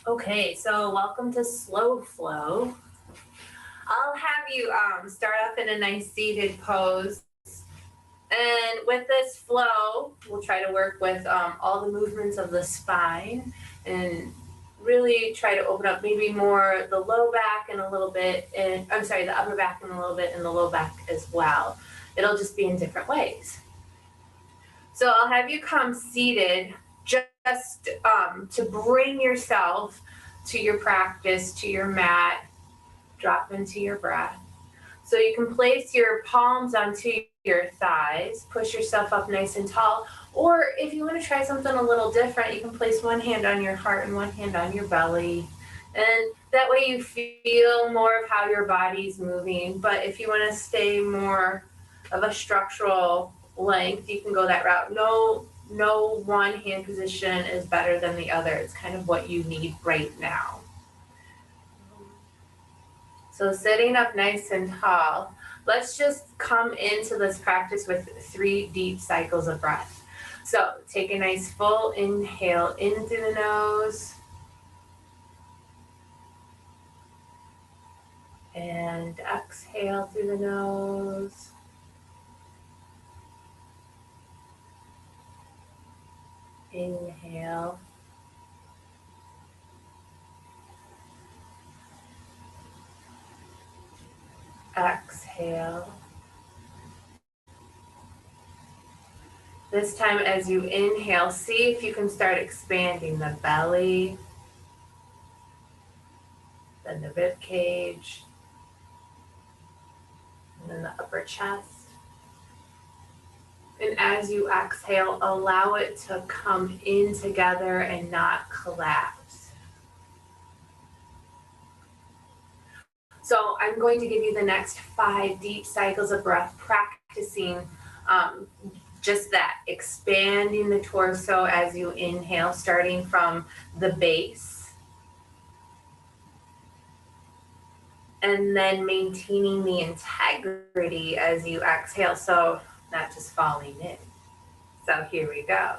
Okay, so welcome to Slow Flow. I'll have you start off in a nice seated pose. And with this flow, we'll try to work with all the movements of the spine and really try to open up maybe more the low back and a little bit, and I'm sorry, the upper back and a little bit, and the low back as well. It'll just be in different ways. So I'll have you come seated just to bring yourself to your practice, to your mat, drop into your breath. So you can place your palms onto your thighs, push yourself up nice and tall, or if you want to try something a little different, you can place one hand on your heart and one hand on your belly. And that way you feel more of how your body's moving. But if you want to stay more of a structural length, you can go that route. No one hand position is better than the other. It's kind of what you need right now. So sitting up nice and tall, let's just come into this practice with 3 deep cycles of breath. So take a nice full inhale in through the nose. And exhale through the nose. Inhale. Exhale. This time as you inhale, see if you can start expanding the belly, then the rib cage, and then the upper chest. And as you exhale, allow it to come in together and not collapse. So I'm going to give you the next 5 deep cycles of breath, practicing just that, expanding the torso as you inhale, starting from the base. And then maintaining the integrity as you exhale, so not just falling in. So here we go.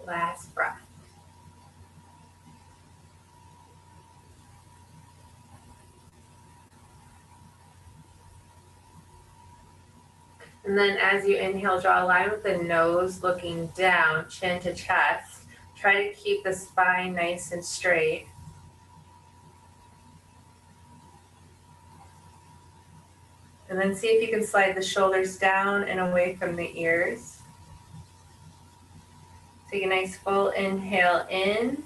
Last breath. And then as you inhale, draw a line with the nose looking down, chin to chest. Try to keep the spine nice and straight. And then see if you can slide the shoulders down and away from the ears. Take a nice full inhale in.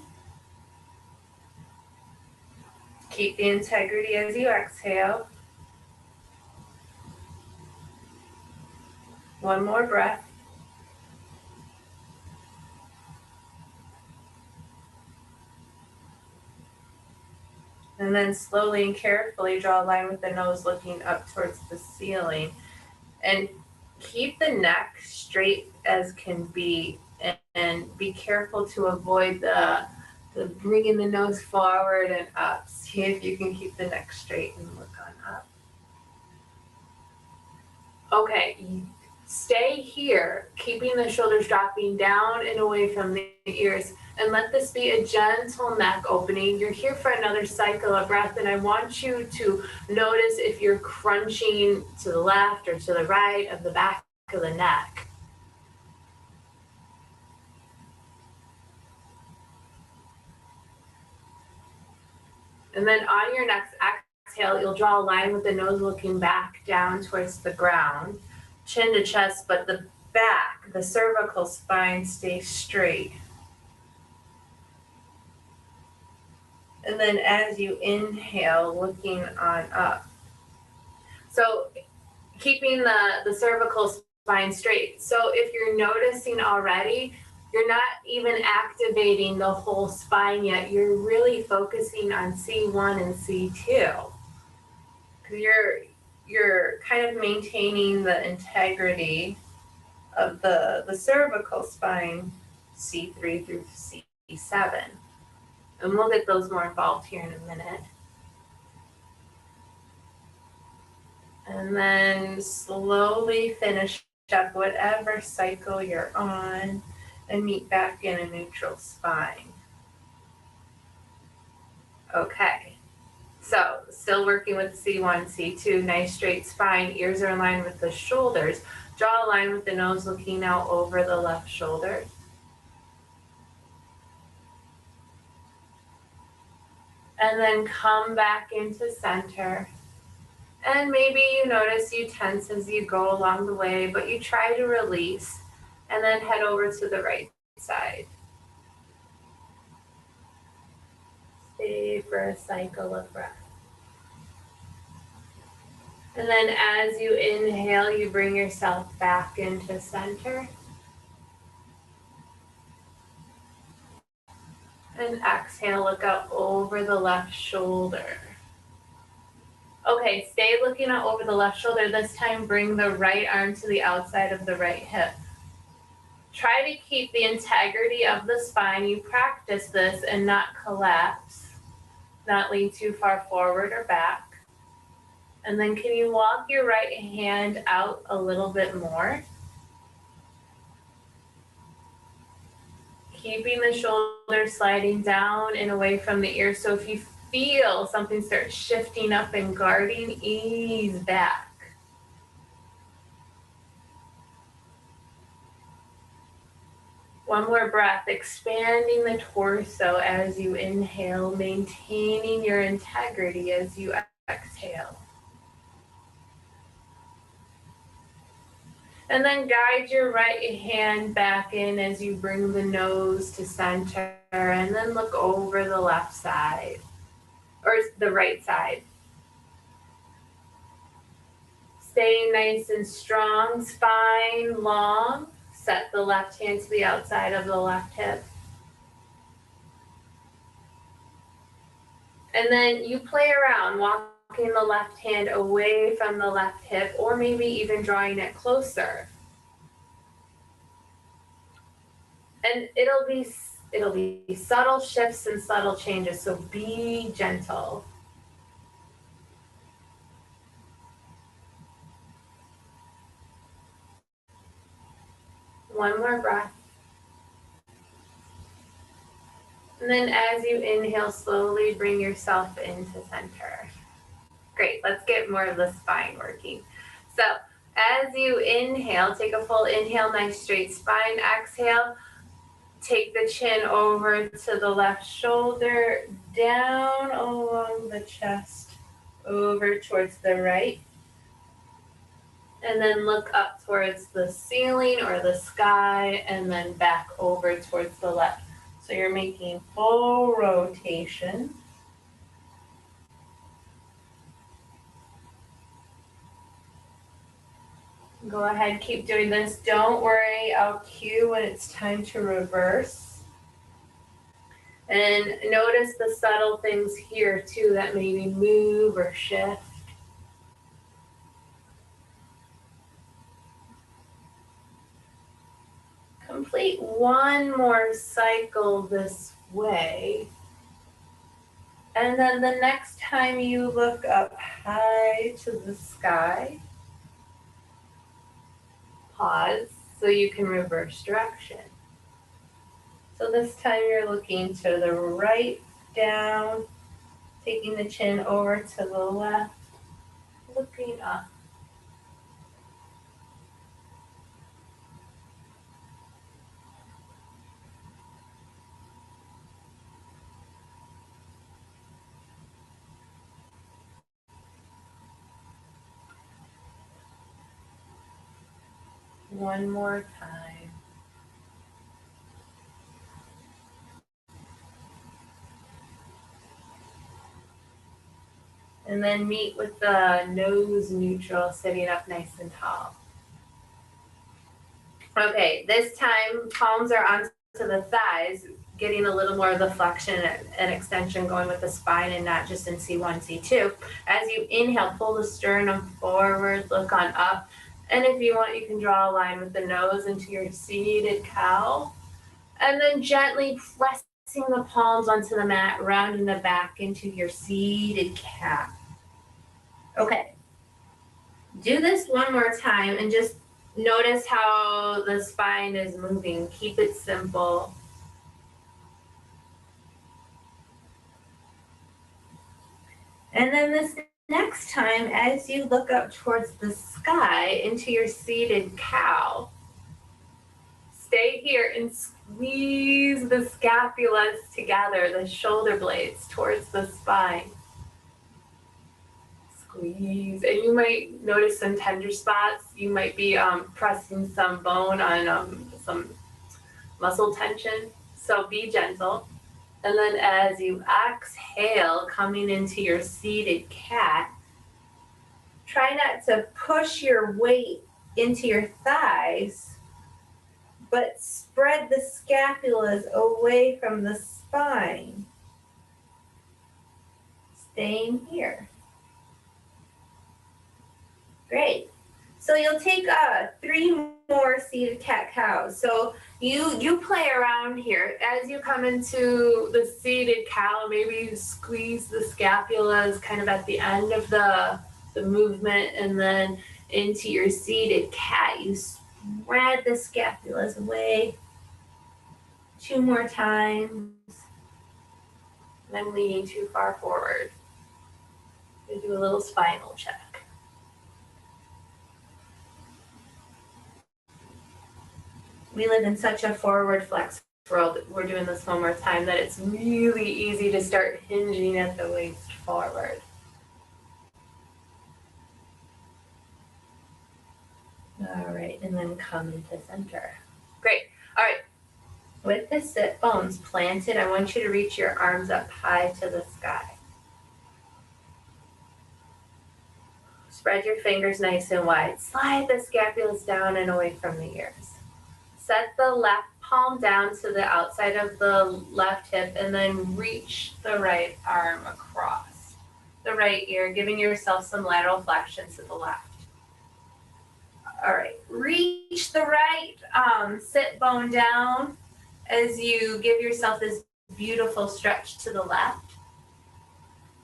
Keep the integrity as you exhale. One more breath. And then slowly and carefully draw a line with the nose looking up towards the ceiling. And keep the neck straight as can be. And be careful to avoid the bringing the nose forward and up. See if you can keep the neck straight and look on up. Okay, stay here, keeping the shoulders dropping down and away from the ears. And let this be a gentle neck opening. You're here for another cycle of breath, and I want you to notice if you're crunching to the left or to the right of the back of the neck. And then on your next exhale, you'll draw a line with the nose looking back down towards the ground, chin to chest, but the back, the cervical spine stays straight. And then as you inhale, looking on up. So keeping the cervical spine straight. So if you're noticing already, you're not even activating the whole spine yet. You're really focusing on C1 and C2. Because you're kind of maintaining the integrity of the cervical spine, C3 through C7. And we'll get those more involved here in a minute. And then slowly finish up whatever cycle you're on and meet back in a neutral spine. Okay, so still working with C1, C2, nice straight spine, ears are in line with the shoulders. Draw a line with the nose looking out over the left shoulder. And then come back into center. And maybe you notice you tense as you go along the way, but you try to release and then head over to the right side. Stay for a cycle of breath. And then as you inhale, you bring yourself back into center. And exhale, look out over the left shoulder. Okay, stay looking out over the left shoulder. This time, bring the right arm to the outside of the right hip. Try to keep the integrity of the spine. You practice this and not collapse, not lean too far forward or back. And then can you walk your right hand out a little bit more? Keeping the shoulders sliding down and away from the ear. So if you feel something start shifting up and guarding, ease back. One more breath, expanding the torso as you inhale, maintaining your integrity as you exhale. And then guide your right hand back in as you bring the nose to center, and then look over the left side, or the right side. Staying nice and strong, spine long. Set the left hand to the outside of the left hip. And then you play around, walking the left hand away from the left hip, or maybe even drawing it closer. And it'll be subtle shifts and subtle changes, so be gentle. One more breath. And then as you inhale, slowly bring yourself into center. Great, let's get more of the spine working. So as you inhale, take a full inhale, nice straight spine. Exhale, take the chin over to the left shoulder, down along the chest, over towards the right. And then look up towards the ceiling or the sky, and then back over towards the left. So you're making full rotation. Go ahead, keep doing this. Don't worry, I'll cue when it's time to reverse. And notice the subtle things here too that maybe move or shift. Complete one more cycle this way. And then the next time you look up high to the sky, pause so you can reverse direction. So this time you're looking to the right, down, taking the chin over to the left, looking up. One more time. And then meet with the nose neutral, sitting up nice and tall. Okay, this time palms are onto the thighs, getting a little more of the flexion and extension going with the spine and not just in C1, C2. As you inhale, pull the sternum forward, look on up. And if you want, you can draw a line with the nose into your seated cow. And then gently pressing the palms onto the mat, rounding the back into your seated cat. Okay. Do this one more time and just notice how the spine is moving. Keep it simple. And then this next time, as you look up towards the sky into your seated cow, stay here and squeeze the scapulas together, the shoulder blades towards the spine. Squeeze. And you might notice some tender spots. You might be pressing some bone on some muscle tension. So be gentle. And then as you exhale, coming into your seated cat, try not to push your weight into your thighs, but spread the scapulas away from the spine. Staying here. Great. So you'll take 3 more seated cat cows. So you play around here. As you come into the seated cow, maybe you squeeze the scapulas kind of at the end of the movement, and then into your seated cat, you spread the scapulas away. 2 more times. And I'm leaning too far forward. We'll do a little spinal check. We live in such a forward flex world. We're doing this one more time that it's really easy to start hinging at the waist forward. All right, and then come into center. Great. All right. With the sit bones planted, I want you to reach your arms up high to the sky. Spread your fingers nice and wide. Slide the scapulas down and away from the ears. Set the left palm down to the outside of the left hip and then reach the right arm across the right ear, giving yourself some lateral flexion to the left. All right, reach the right sit bone down as you give yourself this beautiful stretch to the left.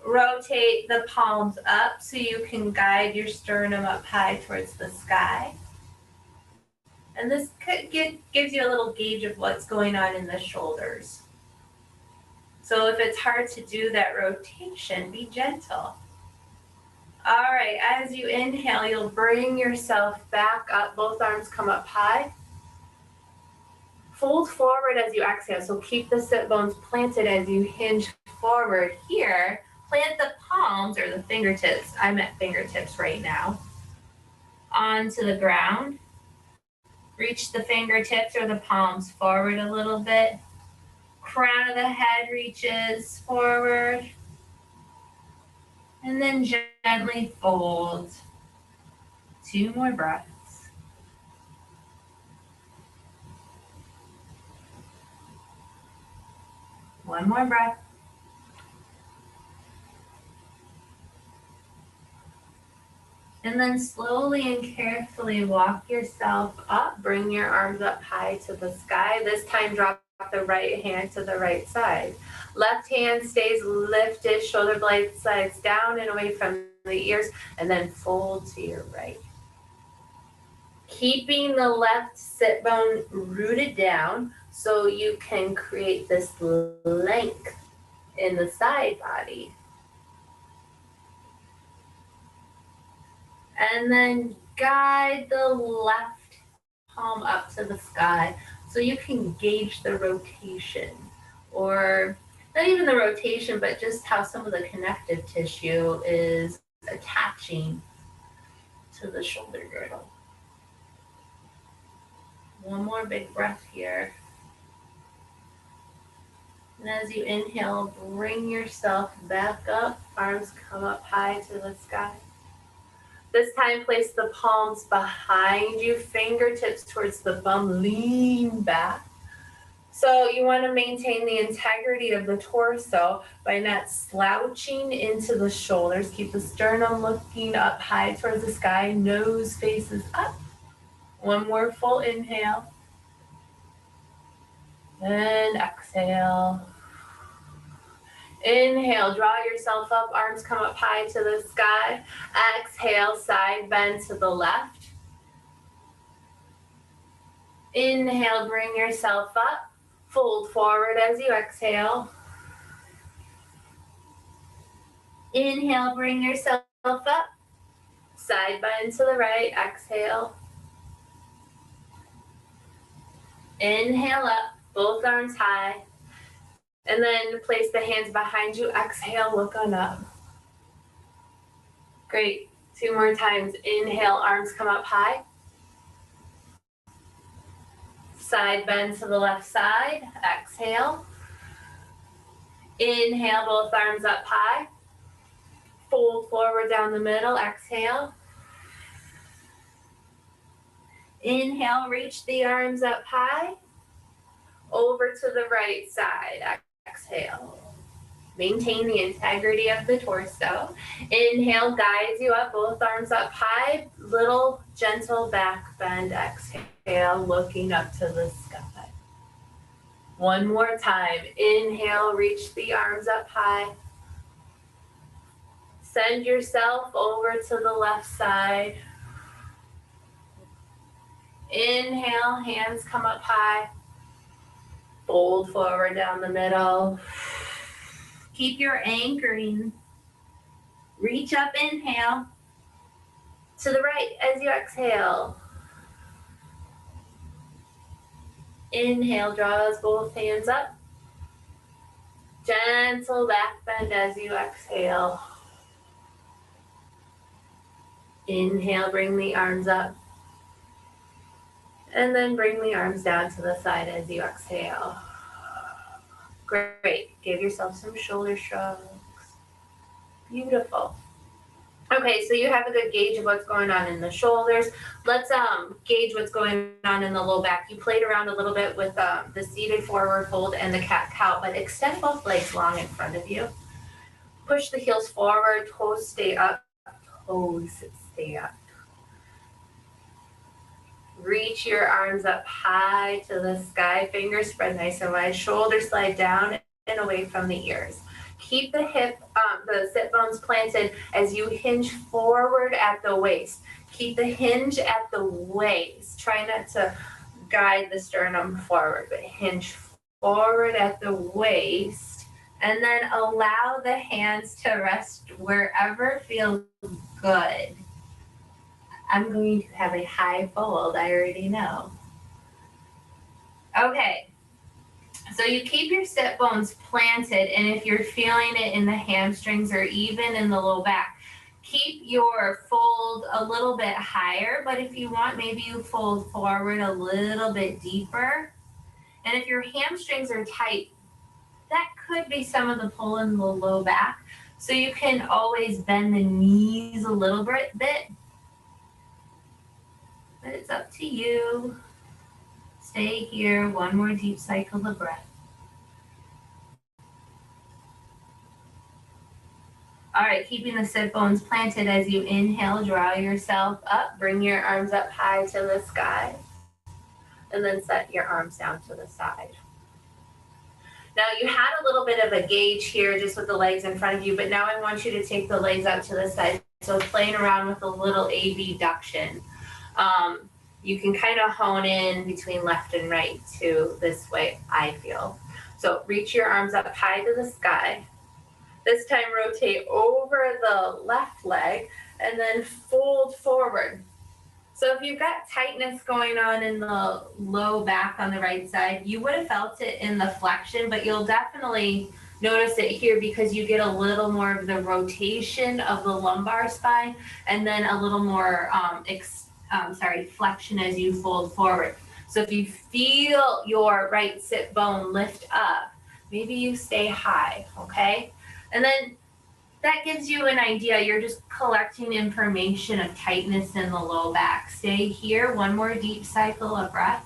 Rotate the palms up so you can guide your sternum up high towards the sky. And this gives you a little gauge of what's going on in the shoulders. So if it's hard to do that rotation, be gentle. All right, as you inhale, you'll bring yourself back up. Both arms come up high. Fold forward as you exhale. So keep the sit bones planted as you hinge forward here. Plant the palms or the fingertips, I'm at fingertips right now, onto the ground. Reach the fingertips or the palms forward a little bit. Crown of the head reaches forward. And then gently fold. 2 more breaths. One more breath. And then slowly and carefully walk yourself up. Bring your arms up high to the sky. This time drop the right hand to the right side. Left hand stays lifted, shoulder blades slides down and away from the ears, and then fold to your right. Keeping the left sit bone rooted down so you can create this length in the side body. And then guide the left palm up to the sky so you can gauge the rotation, or not even the rotation, but just how some of the connective tissue is attaching to the shoulder girdle. One more big breath here. And as you inhale, bring yourself back up. Arms come up high to the sky. This time, place the palms behind you, fingertips towards the bum, lean back. So you want to maintain the integrity of the torso by not slouching into the shoulders. Keep the sternum looking up high towards the sky, nose faces up. One more full inhale. And exhale. Inhale, draw yourself up, arms come up high to the sky. Exhale, side bend to the left. Inhale, bring yourself up. Fold forward as you exhale. Inhale, bring yourself up. Side bend to the right, exhale. Inhale up, both arms high. And then place the hands behind you. Exhale, look on up. Great. 2 more times. Inhale, arms come up high. Side bend to the left side. Exhale. Inhale, both arms up high. Fold forward down the middle. Exhale. Inhale, reach the arms up high. Over to the right side. Exhale. Maintain the integrity of the torso. Inhale, guides you up, both arms up high. Little gentle back bend. Exhale, looking up to the sky. One more time. Inhale, reach the arms up high. Send yourself over to the left side. Inhale, hands come up high. Fold forward down the middle. Keep your anchoring. Reach up, inhale. To the right as you exhale. Inhale, draws both hands up. Gentle back bend as you exhale. Inhale, bring the arms up. And then bring the arms down to the side as you exhale. Great. Give yourself some shoulder shrugs. Beautiful. Okay, so you have a good gauge of what's going on in the shoulders. Let's gauge what's going on in the low back. You played around a little bit with the seated forward fold and the cat-cow, but extend both legs long in front of you. Push the heels forward, toes stay up, toes stay up. Reach your arms up high to the sky, fingers spread nice and wide, shoulders slide down and away from the ears. Keep the sit bones planted as you hinge forward at the waist. Keep the hinge at the waist. Try not to guide the sternum forward, but hinge forward at the waist. And then allow the hands to rest wherever feels good. I'm going to have a high fold, I already know. Okay, so you keep your sit bones planted, and if you're feeling it in the hamstrings or even in the low back, keep your fold a little bit higher, but if you want, maybe you fold forward a little bit deeper. And if your hamstrings are tight, that could be some of the pull in the low back. So you can always bend the knees a little bit. But it's up to you. Stay here. One more deep cycle of breath. All right, keeping the sit bones planted as you inhale, draw yourself up. Bring your arms up high to the sky. And then set your arms down to the side. Now you had a little bit of a gauge here just with the legs in front of you, but now I want you to take the legs out to the side. So playing around with a little abduction. You can kind of hone in between left and right too, this way I feel. So reach your arms up high to the sky. This time rotate over the left leg and then fold forward. So if you've got tightness going on in the low back on the right side, you would have felt it in the flexion, but you'll definitely notice it here because you get a little more of the rotation of the lumbar spine and then a little more flexion as you fold forward. So if you feel your right sit bone lift up, maybe you stay high, okay? And then that gives you an idea. You're just collecting information of tightness in the low back. Stay here, one more deep cycle of breath.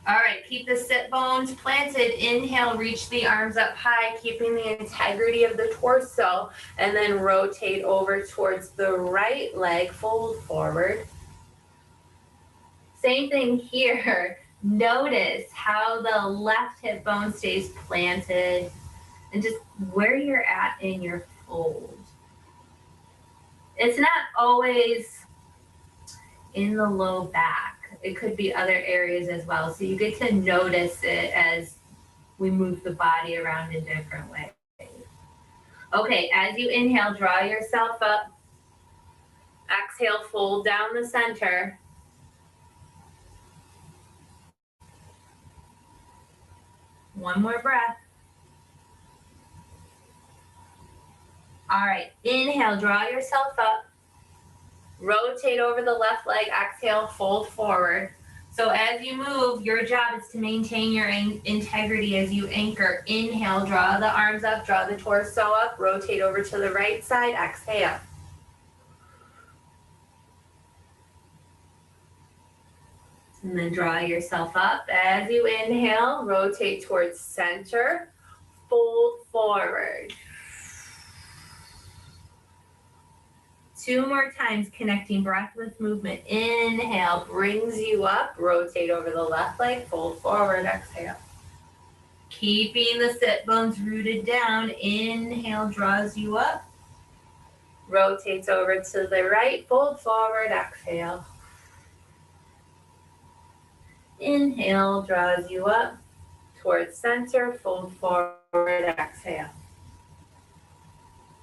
All right, keep the sit bones planted. Inhale, reach the arms up high, keeping the integrity of the torso, and then rotate over towards the right leg, fold forward. Same thing here. Notice how the left hip bone stays planted and just where you're at in your fold. It's not always in the low back. It could be other areas as well. So you get to notice it as we move the body around in different ways. Okay, as you inhale, draw yourself up. Exhale, fold down the center. One more breath. All right, inhale, draw yourself up. Rotate over the left leg, exhale, fold forward. So as you move, your job is to maintain your integrity as you anchor. Inhale, draw the arms up, draw the torso up, rotate over to the right side, exhale. And then draw yourself up. As you inhale, rotate towards center, fold forward. 2 more times, connecting breath with movement. Inhale, brings you up, rotate over the left leg, fold forward, exhale. Keeping the sit bones rooted down, inhale, draws you up, rotates over to the right, fold forward, exhale. Inhale, draws you up, towards center, fold forward, exhale.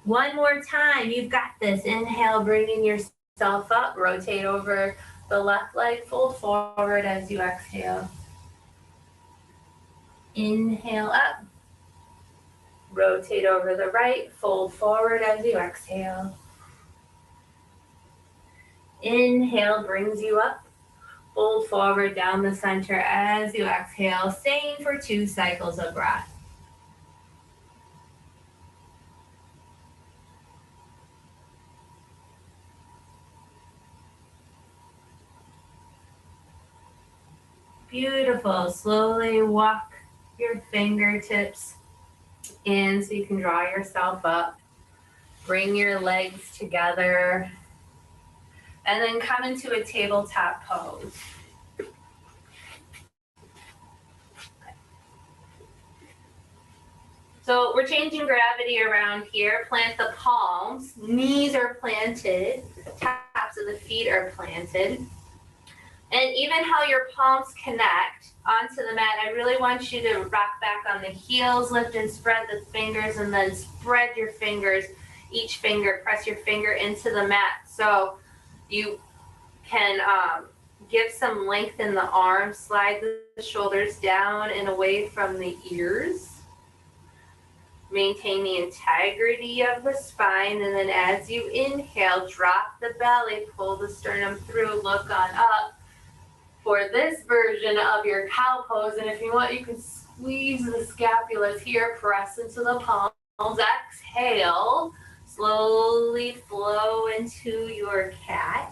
One more time, you've got this. Inhale, bringing yourself up, rotate over the left leg, fold forward as you exhale. Inhale up, rotate over the right, fold forward as you exhale. Inhale brings you up, fold forward down the center as you exhale, staying for 2 cycles of breath. Beautiful. Slowly walk your fingertips in so you can draw yourself up. Bring your legs together. And then come into a tabletop pose. So we're changing gravity around here. Plant the palms. Knees are planted. Tops of the feet are planted. And even how your palms connect onto the mat, I really want you to rock back on the heels, lift and spread the fingers, and then spread your fingers, each finger, press your finger into the mat. So you can give some length in the arms, slide the shoulders down and away from the ears. Maintain the integrity of the spine, and then as you inhale, drop the belly, pull the sternum through, look on up. For this version of your cow pose, and if you want, you can squeeze the scapulas here, press into the palms, exhale, slowly flow into your cat.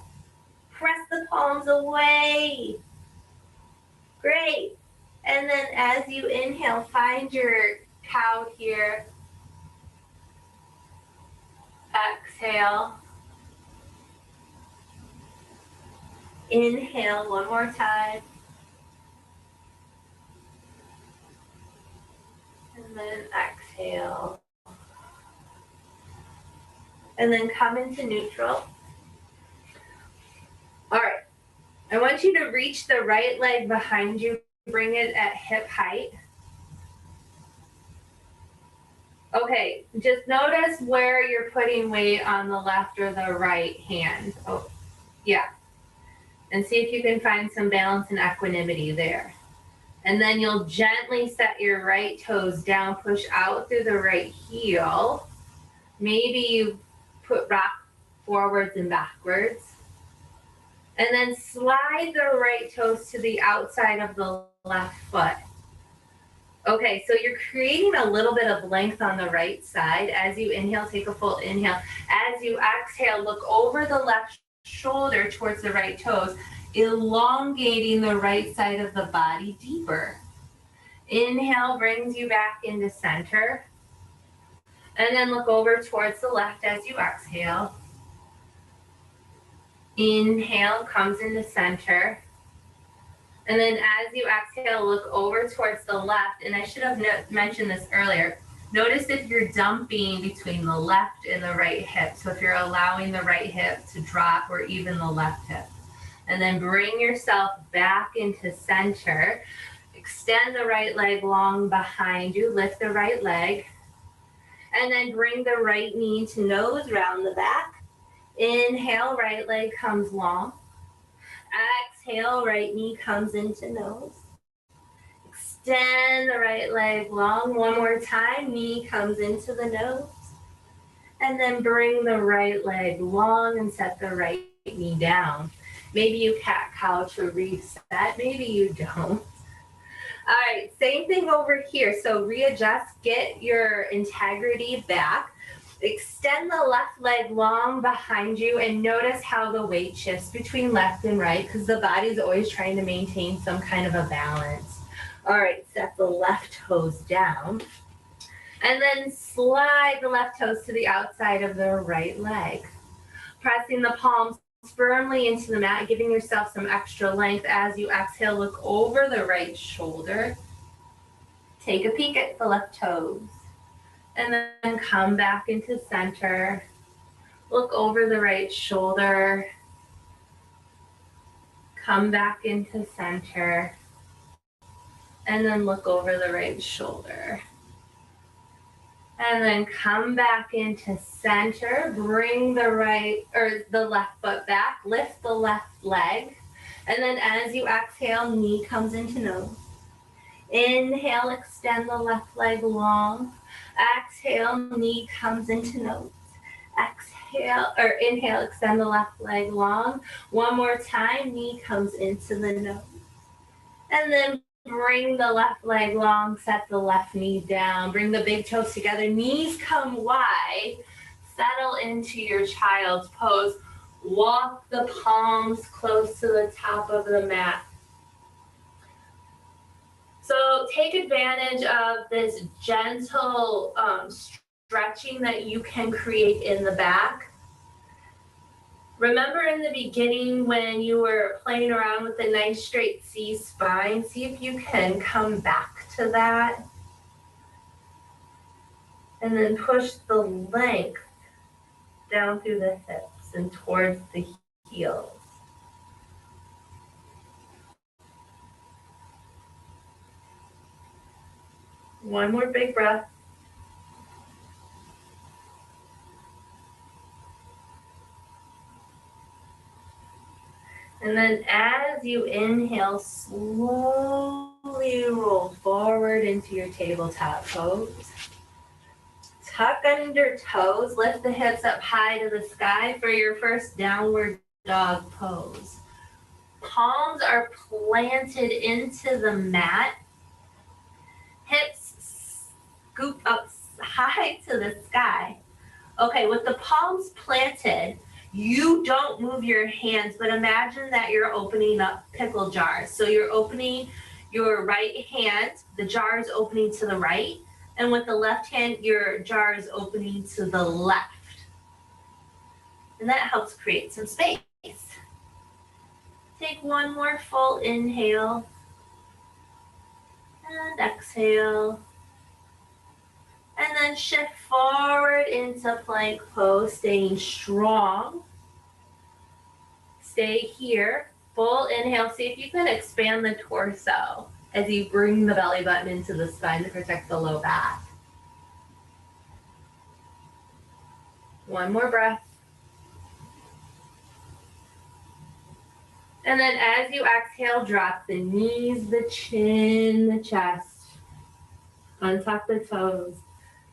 Press the palms away. Great. And then as you inhale, find your cow here. Exhale. Inhale one more time. And then exhale. And then come into neutral. All right. I want you to reach the right leg behind you. Bring it at hip height. Okay, just notice where you're putting weight on the left or the right hand. Oh, yeah. And see if you can find some balance and equanimity there. And then you'll gently set your right toes down, push out through the right heel. Maybe you put rock forwards and backwards. And then slide the right toes to the outside of the left foot. Okay, so you're creating a little bit of length on the right side. As you inhale, take a full inhale. As you exhale, look over the left shoulder towards the right toes, elongating the right side of the body deeper. Inhale brings you back into center. And then look over towards the left as you exhale. Inhale comes into center. And then as you exhale, look over towards the left. And I should have mentioned this earlier. Notice if you're dumping between the left and the right hip. So if you're allowing the right hip to drop or even the left hip. And then bring yourself back into center. Extend the right leg long behind you. Lift the right leg. And then bring the right knee to nose, round the back. Inhale, right leg comes long. Exhale, right knee comes into nose. Extend the right leg long. One more time, knee comes into the nose. And then bring the right leg long and set the right knee down. Maybe you cat-cow to reset, maybe you don't. All right, same thing over here. So readjust, get your integrity back. Extend the left leg long behind you and notice how the weight shifts between left and right because the body's always trying to maintain some kind of a balance. All right, set the left toes down. And then slide the left toes to the outside of the right leg. Pressing the palms firmly into the mat, giving yourself some extra length. As you exhale, look over the right shoulder. Take a peek at the left toes. And then come back into center. Look over the right shoulder. Come back into center. And then look over the right shoulder. And then come back into center. Bring the left foot back. Lift the left leg. And then as you exhale, knee comes into nose. Inhale, extend the left leg long. Exhale, knee comes into nose. Inhale, extend the left leg long. One more time, knee comes into the nose. And then bring the left leg long, set the left knee down. Bring the big toes together, knees come wide. Settle into your child's pose. Walk the palms close to the top of the mat. So take advantage of this gentle stretching that you can create in the back. Remember in the beginning when you were playing around with the nice straight C spine, see if you can come back to that. And then push the length down through the hips and towards the heels. One more big breath. And then as you inhale, slowly roll forward into your tabletop pose. Tuck under toes, lift the hips up high to the sky for your first downward dog pose. Palms are planted into the mat. Hips scoop up high to the sky. Okay, with the palms planted, you don't move your hands, but imagine that you're opening up pickle jars. So you're opening your right hand, the jar is opening to the right, and with the left hand, your jar is opening to the left. And that helps create some space. Take one more full inhale and exhale. And then shift forward into plank pose, staying strong. Stay here. Full inhale. See if you can expand the torso as you bring the belly button into the spine to protect the low back. One more breath. And then as you exhale, drop the knees, the chin, the chest. Untuck the toes.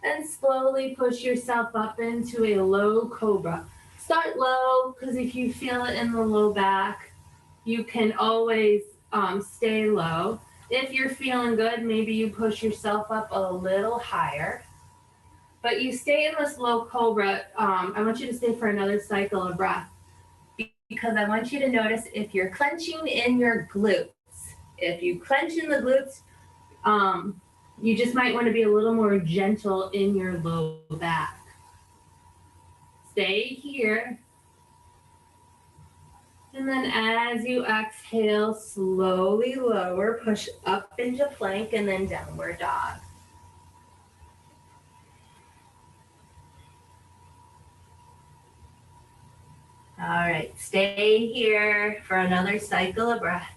And slowly push yourself up into a low cobra. Start low, because if you feel it in the low back, you can always stay low. If you're feeling good, maybe you push yourself up a little higher. But you stay in this low cobra. I want you to stay for another cycle of breath because I want you to notice if you're clenching in your glutes. If you clench in the glutes, you just might want to be a little more gentle in your low back. Stay here. And then as you exhale, slowly lower, push up into plank and then downward dog. All right, stay here for another cycle of breath.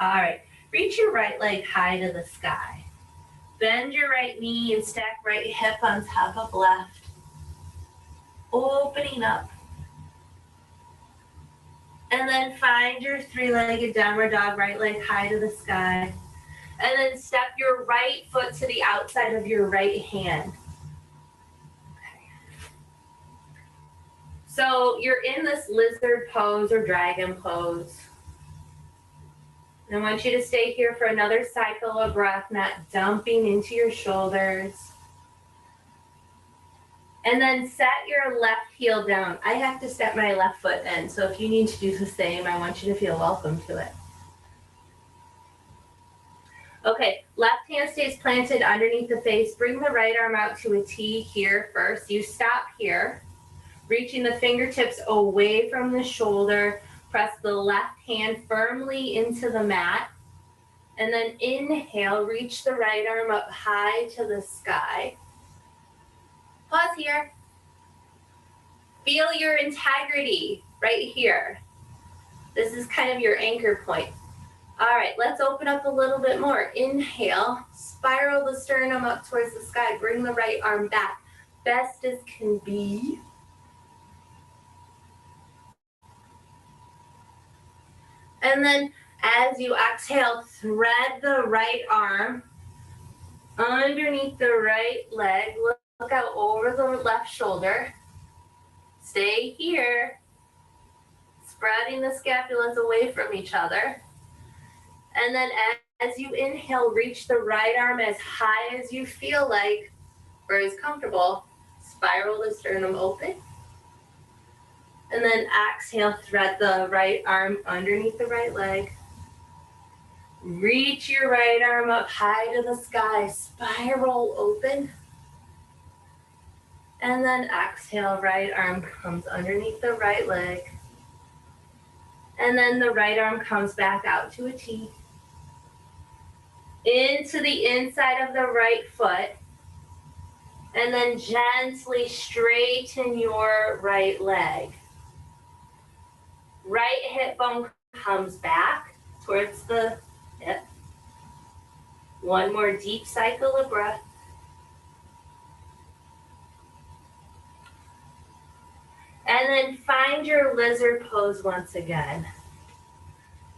All right, reach your right leg high to the sky. Bend your right knee and stack right hip on top of left. Opening up. And then find your three-legged downward dog, right leg high to the sky. And then step your right foot to the outside of your right hand. Okay. So you're in this lizard pose or dragon pose. I want you to stay here for another cycle of breath, not dumping into your shoulders. And then set your left heel down. I have to step my left foot in, so if you need to do the same, I want you to feel welcome to it. Okay, left hand stays planted underneath the face. Bring the right arm out to a T here first. You stop here, reaching the fingertips away from the shoulder. Press the left hand firmly into the mat. And then inhale, reach the right arm up high to the sky. Pause here. Feel your integrity right here. This is kind of your anchor point. All right, let's open up a little bit more. Inhale, spiral the sternum up towards the sky. Bring the right arm back, best as can be. And then as you exhale, thread the right arm underneath the right leg. Look out over the left shoulder. Stay here, spreading the scapulas away from each other. And then as you inhale, reach the right arm as high as you feel like or is comfortable. Spiral the sternum open. And then exhale, thread the right arm underneath the right leg. Reach your right arm up high to the sky, spiral open. And then exhale, right arm comes underneath the right leg. And then the right arm comes back out to a T. Into the inside of the right foot. And then gently straighten your right leg. Right hip bone comes back towards the hip. One more deep cycle of breath. And then find your lizard pose once again.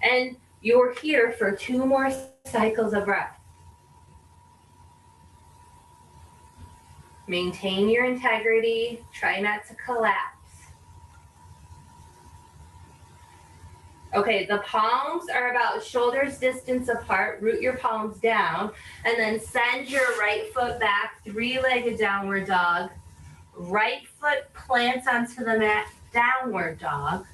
And you're here for 2 more cycles of breath. Maintain your integrity. Try not to collapse. Okay, the palms are about shoulders distance apart. Root your palms down. And then send your right foot back, 3-legged downward dog. Right foot plants onto the mat, downward dog.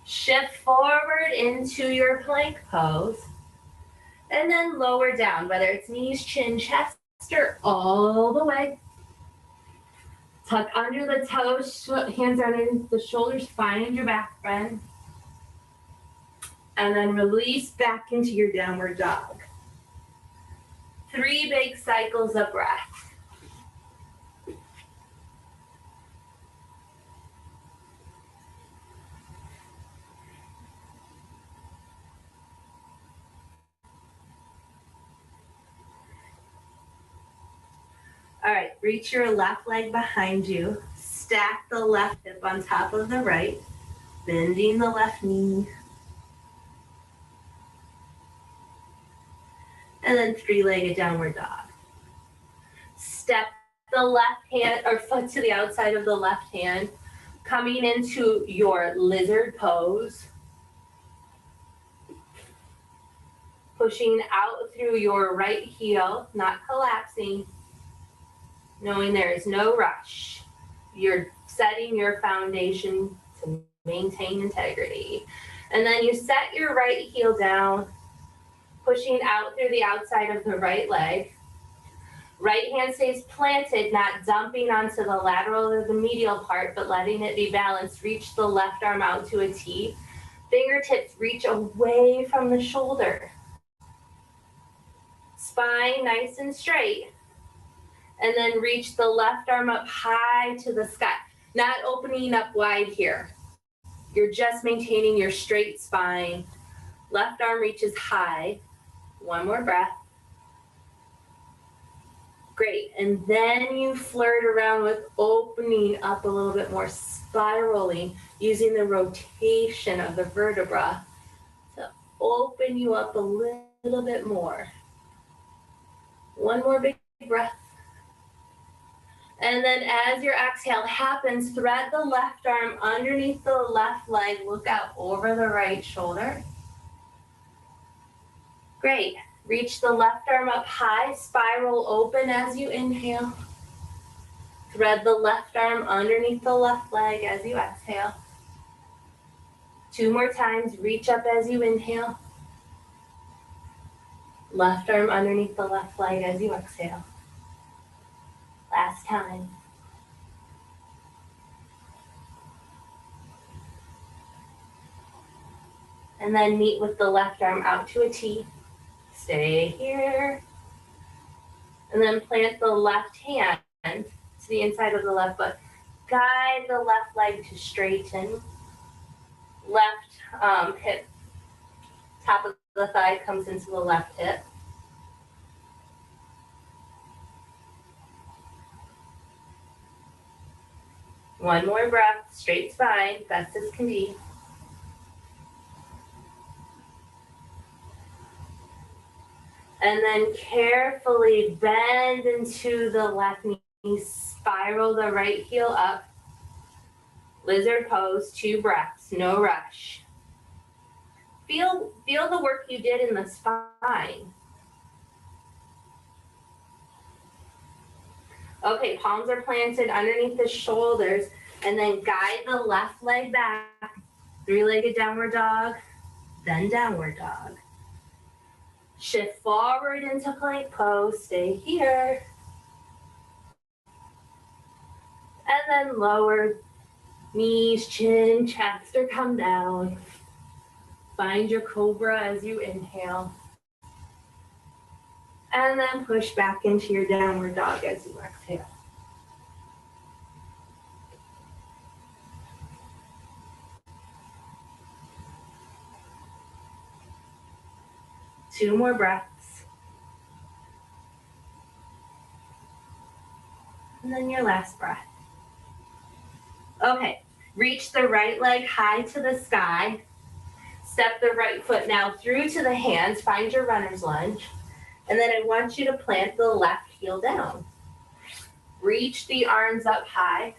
Shift forward into your plank pose. And then lower down, whether it's knees, chin, chest, or all the way. Tuck under the toes, hands under the shoulders, find your back bend. And then release back into your downward dog. 3 big cycles of breath. All right, reach your left leg behind you. Stack the left hip on top of the right, bending the left knee. And then three-legged downward dog. Step the left hand or foot to the outside of the left hand, coming into your lizard pose. Pushing out through your right heel, not collapsing, knowing there is no rush. You're setting your foundation to maintain integrity. And then you set your right heel down, pushing out through the outside of the right leg. Right hand stays planted, not dumping onto the lateral or the medial part, but letting it be balanced. Reach the left arm out to a T. Fingertips reach away from the shoulder. Spine nice and straight. And then reach the left arm up high to the sky. Not opening up wide here. You're just maintaining your straight spine. Left arm reaches high. One more breath. Great. And then you flirt around with opening up a little bit more, spiraling, using the rotation of the vertebra to open you up a little bit more. One more big breath. And then as your exhale happens, thread the left arm underneath the left leg. Look out over the right shoulder. Great. Reach the left arm up high, spiral open as you inhale. Thread the left arm underneath the left leg as you exhale. 2 more times, reach up as you inhale. Left arm underneath the left leg as you exhale. Last time. And then meet with the left arm out to a T. Stay here. And then plant the left hand to the inside of the left foot. Guide the left leg to straighten. Left hip, top of the thigh comes into the left hip. One more breath, straight spine, best as can be. And then carefully bend into the left knee, spiral the right heel up. Lizard pose, 2 breaths, no rush. Feel the work you did in the spine. Okay, palms are planted underneath the shoulders, and then guide the left leg back. 3-legged downward dog, then downward dog. Shift forward into plank pose, stay here. And then lower knees, chin, chest, or come down. Find your Cobra as you inhale. And then push back into your downward dog as you exhale. Two more breaths. And then your last breath. Okay, reach the right leg high to the sky. Step the right foot now through to the hands. Find your runner's lunge. And then I want you to plant the left heel down. Reach the arms up high.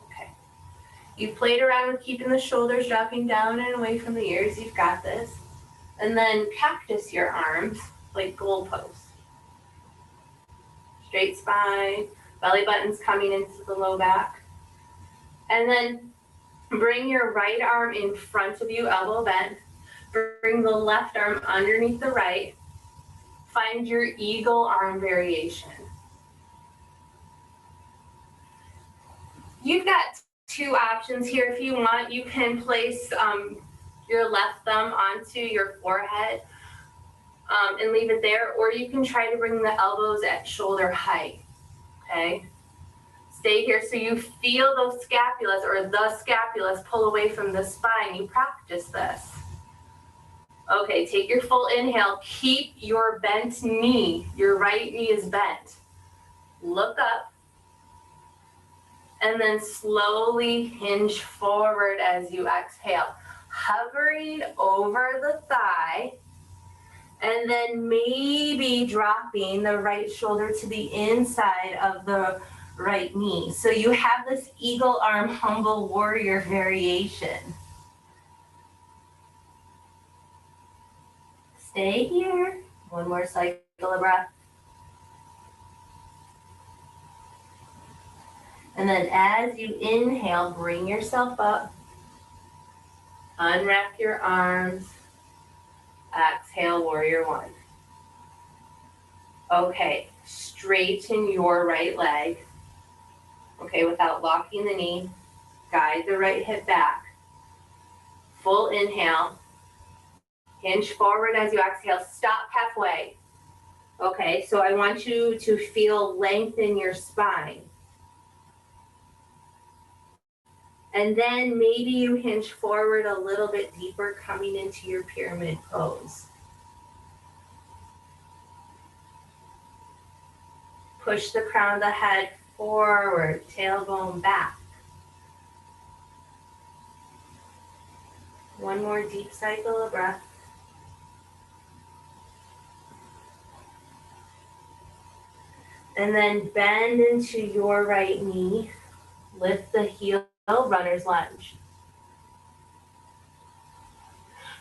Okay. You played around with keeping the shoulders dropping down and away from the ears. You've got this. And then cactus your arms like goalposts. Straight spine, belly buttons coming into the low back. And then bring your right arm in front of you, elbow bent. Bring the left arm underneath the right. Find your eagle arm variation. You've got 2 options here. If you want, you can place your left thumb onto your forehead and leave it there, or you can try to bring the elbows at shoulder height, okay? Stay here so you feel those scapulas or the scapulas pull away from the spine. You practice this. Okay, take your full inhale. Keep your bent knee. Your right knee is bent. Look up. And then slowly hinge forward as you exhale. Hovering over the thigh. And then maybe dropping the right shoulder to the inside of the right knee. So you have this eagle arm humble warrior variation. Stay here. One more cycle of breath. And then as you inhale, bring yourself up. Unwrap your arms. Exhale, warrior one. Okay, straighten your right leg. Okay, without locking the knee. Guide the right hip back. Full inhale. Hinge forward as you exhale. Stop halfway. Okay, so I want you to feel length in your spine. And then maybe you hinge forward a little bit deeper, coming into your pyramid pose. Push the crown of the head forward, tailbone back. One more deep cycle of breath. And then bend into your right knee. Lift the heel, runner's lunge.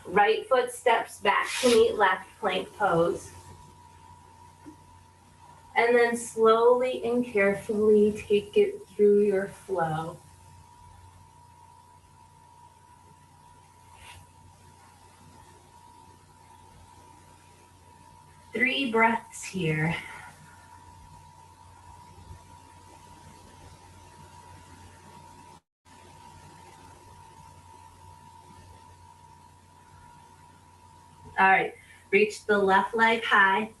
Right foot steps back to meet left, plank pose. And then slowly and carefully take it through your flow. Three breaths here. All right, reach the left leg high.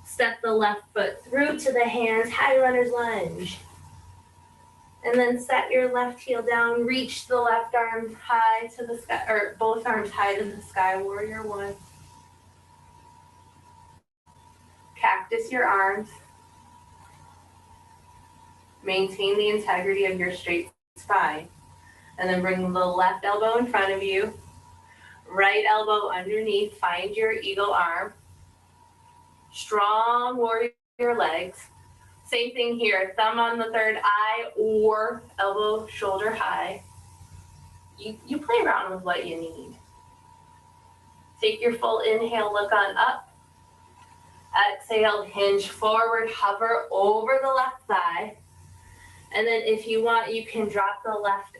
Step the left foot through to the hands, high runner's lunge. And then set your left heel down, reach the left arm high to the sky, or both arms high to the sky, warrior one. Cactus your arms. Maintain the integrity of your straight spine. And then bring the left elbow in front of you. Right elbow underneath, find your eagle arm. Strong warrior legs. Same thing here, thumb on the third eye or elbow shoulder high. You play around with what you need. Take your full inhale, look on up. Exhale, hinge forward, hover over the left thigh. And then if you want, you can drop the left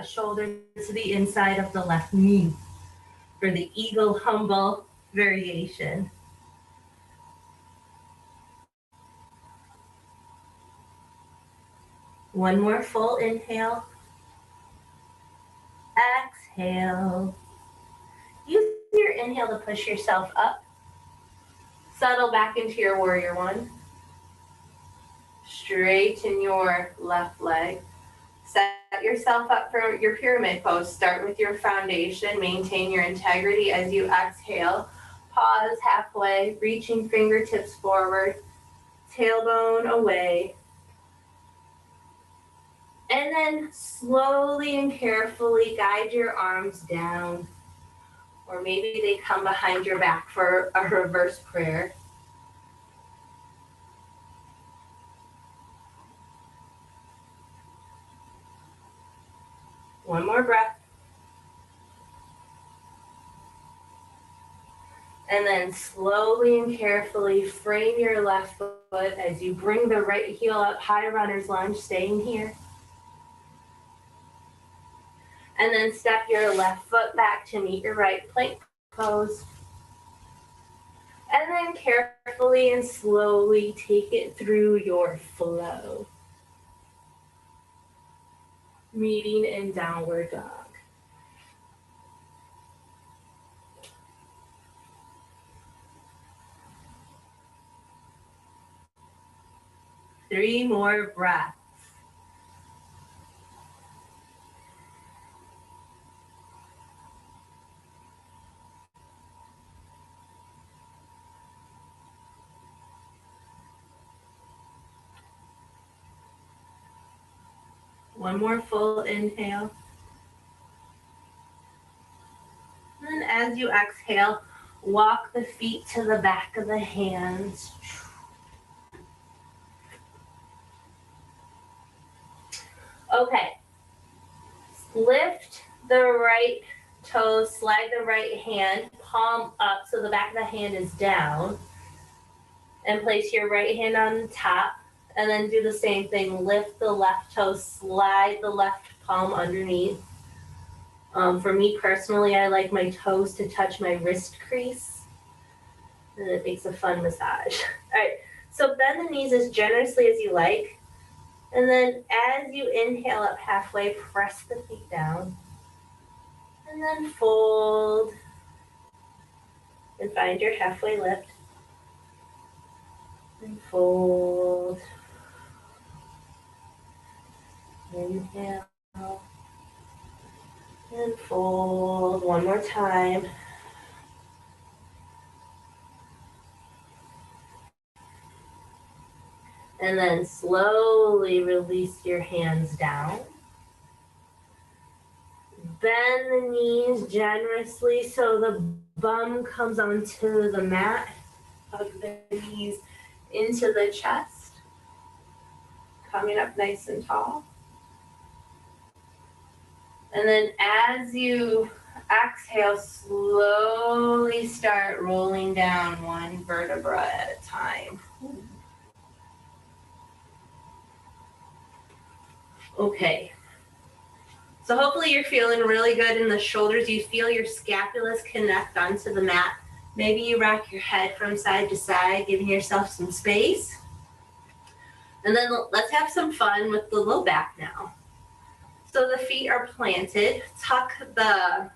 shoulder to the inside of the left knee for the eagle humble variation. One more full inhale. Exhale. Use your inhale to push yourself up. Settle back into your warrior one. Straighten your left leg. Set yourself up for your pyramid pose. Start with your foundation. Maintain your integrity as you exhale. Pause halfway, reaching fingertips forward, tailbone away. And then slowly and carefully guide your arms down. Or maybe they come behind your back for a reverse prayer. One more breath. And then slowly and carefully frame your left foot as you bring the right heel up, high runner's lunge, staying here. And then step your left foot back to meet your right, plank pose. And then carefully and slowly take it through your flow. Meeting in downward dog. Three more breaths. One more full inhale. And as you exhale, Walk the feet to the back of the hands. Okay. Lift the right toe, slide the right hand, palm up so the back of the hand is down. And place your right hand on top. And then do the same thing. Lift the left toe, slide the left palm underneath. For me personally, I like my toes to touch my wrist crease. And it makes a fun massage. All right, so bend the knees as generously as you like. And then as you inhale up halfway, press the feet down. And then fold. And find your halfway lift. And fold. Inhale. And fold. One more time. And then slowly release your hands down. Bend the knees generously so the bum comes onto the mat. Hug the knees into the chest. Coming up nice and tall. And then as you exhale, slowly start rolling down one vertebra at a time. Okay. So hopefully you're feeling really good in the shoulders. You feel your scapulas connect onto the mat. Maybe you rock your head from side to side, giving yourself some space. And then let's have some fun with the low back now. So the feet are planted. Tuck the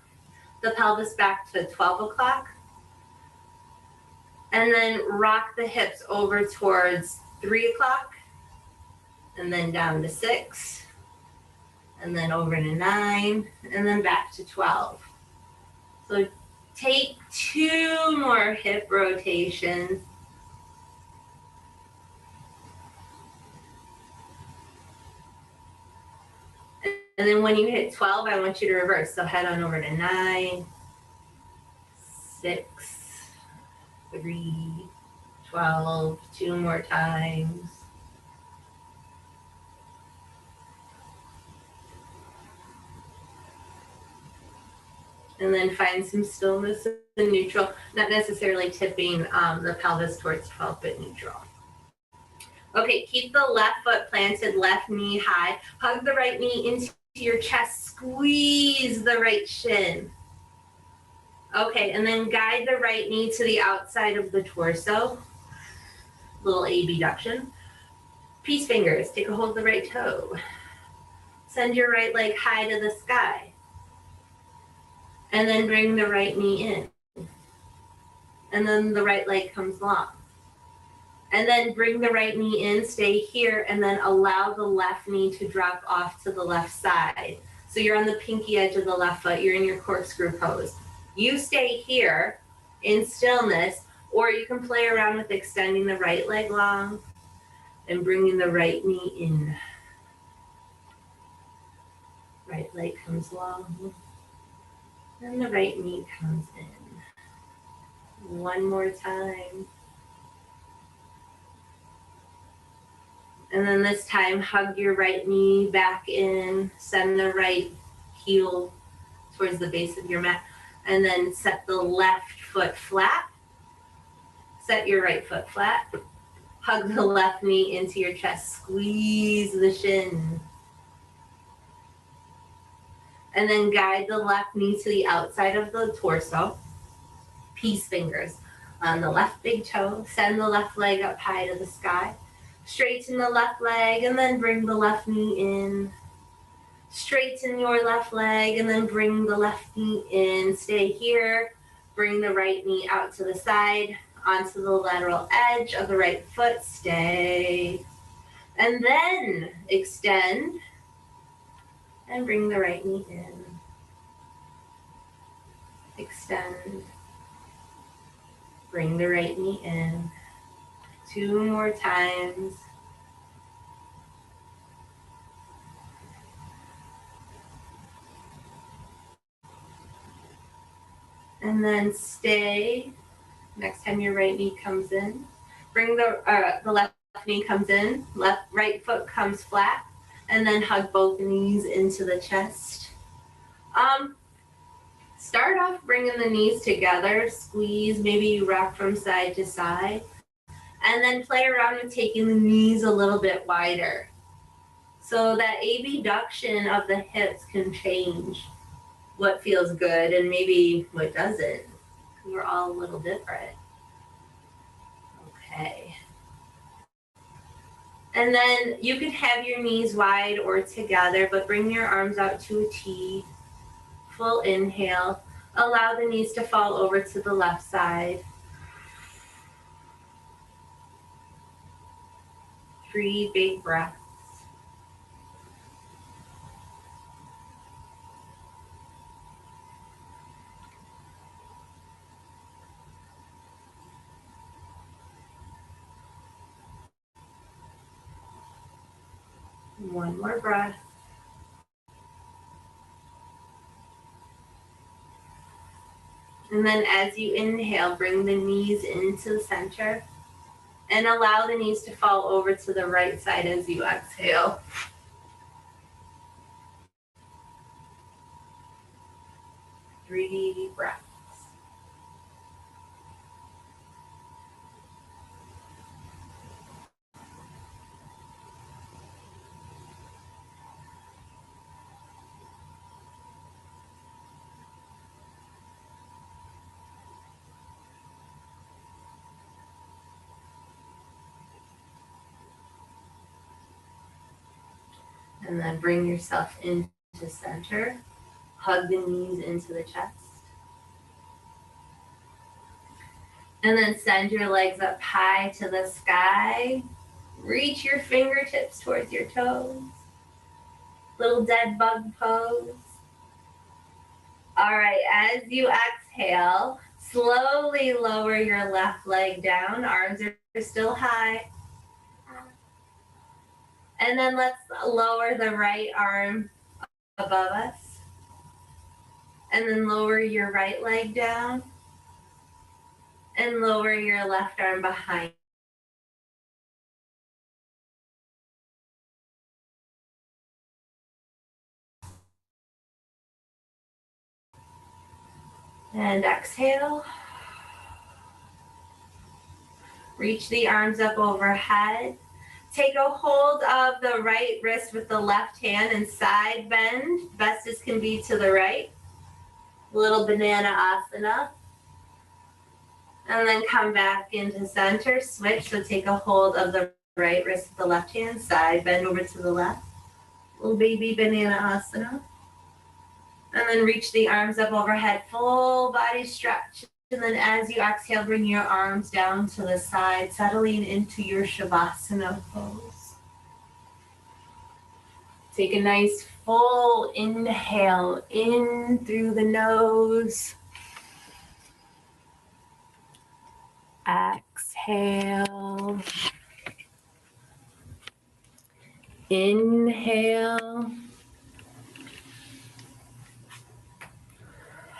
pelvis back to 12 o'clock. And then rock the hips over towards 3 o'clock. And then down to 6. And then over to 9. And then back to 12. So take 2 more hip rotations. And then when you hit 12, I want you to reverse. So head on over to 9, 6, 3, 12, 2 more times. And then find some stillness and neutral, not necessarily tipping the pelvis towards 12, but neutral. Okay, keep the left foot planted, left knee high. Hug the right knee into your chest, squeeze the right shin. Okay, and then guide the right knee to the outside of the torso. Little abduction. Peace fingers, take a hold of the right toe. Send your right leg high to the sky. And then bring the right knee in. And then the right leg comes long. And then bring the right knee in, stay here, and then allow the left knee to drop off to the left side. So you're on the pinky edge of the left foot, you're in your corkscrew pose. You stay here in stillness, or you can play around with extending the right leg long and bringing the right knee in. Right leg comes long, and the right knee comes in. One more time. And then this time, hug your right knee back in, send the right heel towards the base of your mat, and then set the left foot flat. Set your right foot flat. Hug the left knee into your chest, squeeze the shin. And then guide the left knee to the outside of the torso. Peace fingers on the left big toe. Send the left leg up high to the sky. Straighten the left leg and then bring the left knee in. Straighten your left leg and then bring the left knee in. Stay here. Bring the right knee out to the side, onto the lateral edge of the right foot. Stay. And then extend and bring the right knee in. Extend. Bring the right knee in. 2 more times. And then stay. Next time your right knee comes in, bring the left knee comes in, right foot comes flat, and then hug both knees into the chest. Start off bringing the knees together, squeeze, maybe you rock from side to side, and then play around with taking the knees a little bit wider. So that abduction of the hips can change what feels good and maybe what doesn't. We're all a little different. Okay. And then you can have your knees wide or together, but bring your arms out to a T. Full inhale. Allow the knees to fall over to the left side. 3 big breaths. One more breath. And then as you inhale, bring the knees into the center and allow the knees to fall over to the right side as you exhale. Three deep breaths. And then bring yourself into center. Hug the knees into the chest. And then send your legs up high to the sky. Reach your fingertips towards your toes. Little dead bug pose. All right, as you exhale, slowly lower your left leg down. Arms are still high. And then let's lower the right arm above us. And then lower your right leg down. And lower your left arm behind. And exhale. Reach the arms up overhead. Take a hold of the right wrist with the left hand and side bend. Best as can be to the right. Little banana asana. And then come back into center, switch. So take a hold of the right wrist with the left hand, side bend over to the left. Little baby banana asana. And then reach the arms up overhead, full body stretch. And then as you exhale, bring your arms down to the side, settling into your Shavasana pose. Take a nice full inhale in through the nose. Exhale. Inhale.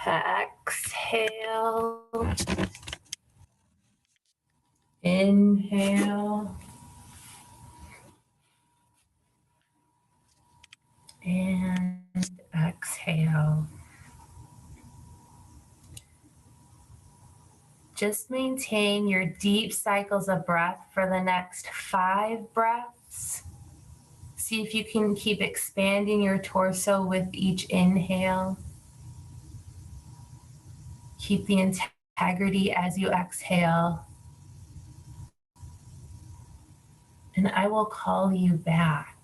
Exhale. Inhale. And exhale. Just maintain your deep cycles of breath for the next 5 breaths. See if you can keep expanding your torso with each inhale. Keep the integrity as you exhale. And I will call you back.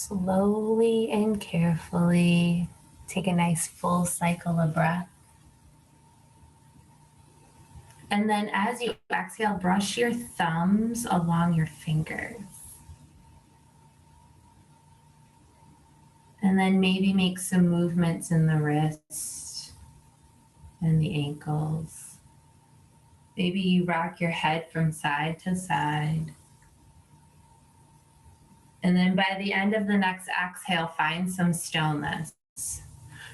Slowly and carefully take a nice full cycle of breath. And then as you exhale, brush your thumbs along your fingers. And then maybe make some movements in the wrists and the ankles. Maybe you rock your head from side to side. And then by the end of the next exhale, find some stillness.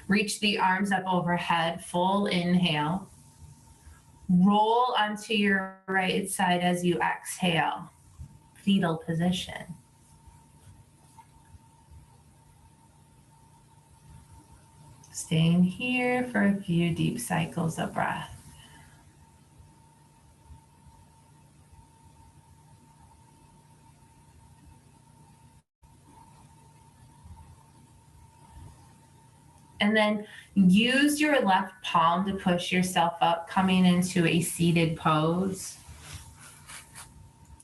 Reach the arms up overhead, full inhale. Roll onto your right side as you exhale, fetal position. Staying here for a few deep cycles of breath. And then use your left palm to push yourself up, coming into a seated pose.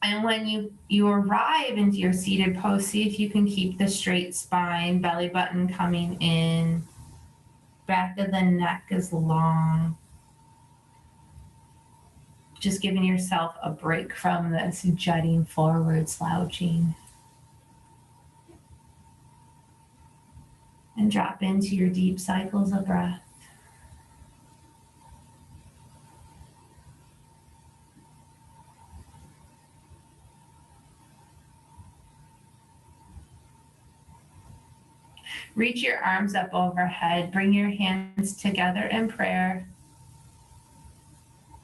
And when you arrive into your seated pose, see if you can keep the straight spine, belly button coming in, back of the neck is long. Just giving yourself a break from this jutting forward slouching. And drop into your deep cycles of breath. Reach your arms up overhead. Bring your hands together in prayer.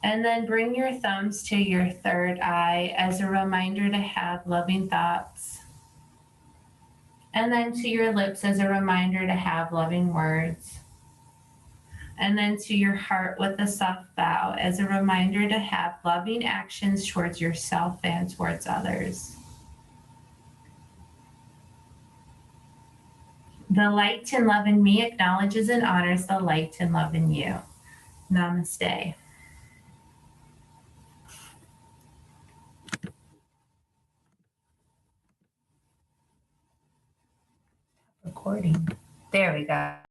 And then bring your thumbs to your third eye as a reminder to have loving thoughts. And then to your lips as a reminder to have loving words. And then to your heart with a soft bow as a reminder to have loving actions towards yourself and towards others. The light and love in me acknowledges and honors the light and love in you. Namaste. Recording. There we go.